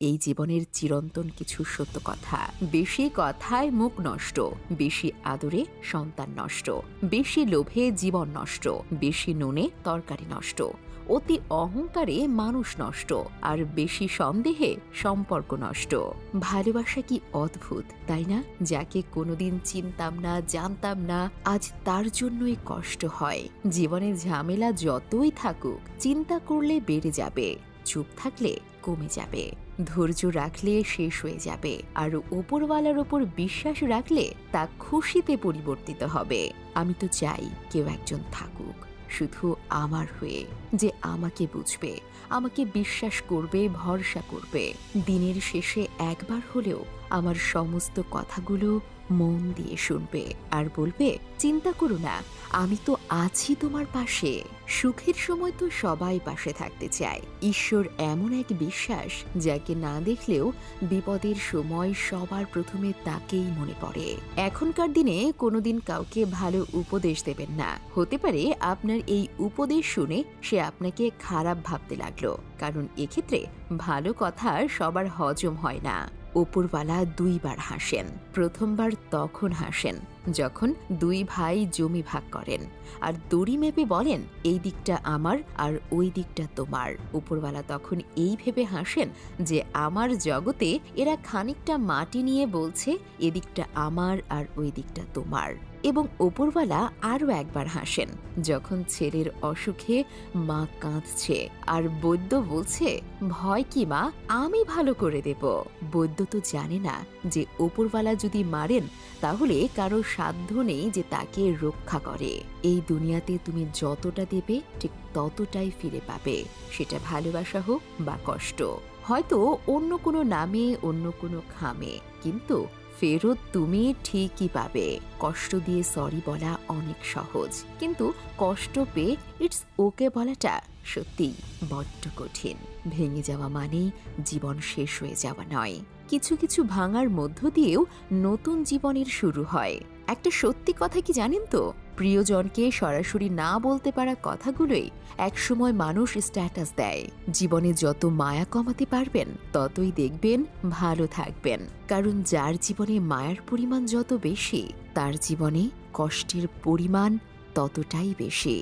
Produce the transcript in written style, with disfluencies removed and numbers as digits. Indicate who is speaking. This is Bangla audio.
Speaker 1: এই জীবনের চিরন্তন কিছু সত্য কথা। বেশি কথায় মুখ নষ্ট, বেশি আদরে সন্তান নষ্ট, বেশি লোভে জীবন নষ্ট, বেশি নুনে তরকারি নষ্ট, অতি অহংকারে মানুষ নষ্ট, আর বেশি সন্দেহে সম্পর্ক নষ্ট। ভালোবাসা কি অদ্ভুত, তাই না? যাকে কোনোদিন চিনতাম না, জানতাম না, আজ তার জন্যই কষ্ট হয়। জীবনের ঝামেলা যতই থাকুক, চিন্তা করলে বেড়ে যাবে, চুপ থাকলে কমে যাবে, ধৈর্য রাখলে শেষ হয়ে যাবে, আর ওপরওয়ালার ওপর বিশ্বাস রাখলে তা খুশিতে পরিবর্তিত হবে। আমি তো চাই কেউ একজন থাকুক শুধু আমার হয়ে, যে আমাকে বুঝবে, আমাকে বিশ্বাস করবে, ভরসা করবে। দিনের শেষে একবার হলেও আমার সমস্ত কথাগুলো মন দিয়ে শুনবে আর বলবে, চিন্তা করো না, আমি তো আছি তোমার পাশে। সুখের সময় তো সবাই পাশে থাকতে চায়। ঈশ্বর এমন এক বিশ্বাস, যাকে না দেখলেও বিপদের সময় সবার প্রথমে তাকেই মনে পড়ে। এখনকার দিনে কোনোদিন কাউকে ভালো উপদেশ দেবেন না। হতে পারে আপনার এই উপদেশ শুনে সে আপনাকে খারাপ ভাবতে লাগলো, কারণ এক্ষেত্রে ভালো কথা সবার হজম হয় না। ওপরওয়ালা দুইবার হাসেন। প্রথমবার তখন হাসেন যখন দুই ভাই জমি ভাগ করেন আর দড়ি মেপে বলেন, এই দিকটা আমার আর ওই দিকটা তোমার। উপরওয়ালা তখন এই ভেবে হাসেন যে আমার জগতে এরা খানিকটা মাটি নিয়ে বলছে, এদিকটা আমার আর ওই দিকটা তোমার। এবং ওপরওয়ালা আরও একবার হাসেন যখন ছেলের অসুখে মা কাঁদছে আর বৈদ্য বলছে, ভয় কি মা, আমি ভালো করে দেব। বৈদ্য তো জানে না যে ওপরওয়ালা যদি মারেন তাহলে কারো সাধ্য নেই যে তাকে রক্ষা করে। এই দুনিয়াতে তুমি যতটা দেবে ঠিক ততটাই ফিরে পাবে, সেটা ভালোবাসা হোক বা কষ্ট। হয়তো অন্য কোনো নামে, অন্য কোনো খামে, কিন্তু ফেরত তুমি ঠিকই পাবে। কষ্ট দিয়ে সরি বলা অনেক সহজ, কিন্তু কষ্ট পেয়ে ইটস ওকে বলাটা সত্যি বড্ড কঠিন। ভেঙে যাওয়া মানে জীবন শেষ হয়ে যাওয়া নয়, কিছু কিছু ভাঙার মধ্য দিয়েও নতুন জীবনের শুরু হয়। একটা সত্যি কথা কি জানেন তো, প্রিয়জনকে সরাসরি না বলতে পারা কথাগুলোই একসময় মানুষ স্ট্যাটাস দেয়। জীবনে যত মায়া কমাতে পারবেন ততই দেখবেন ভালো থাকবেন, কারণ যার জীবনে মায়ার পরিমাণ যত বেশি, তার জীবনে কষ্টের পরিমাণ ততটাই বেশি।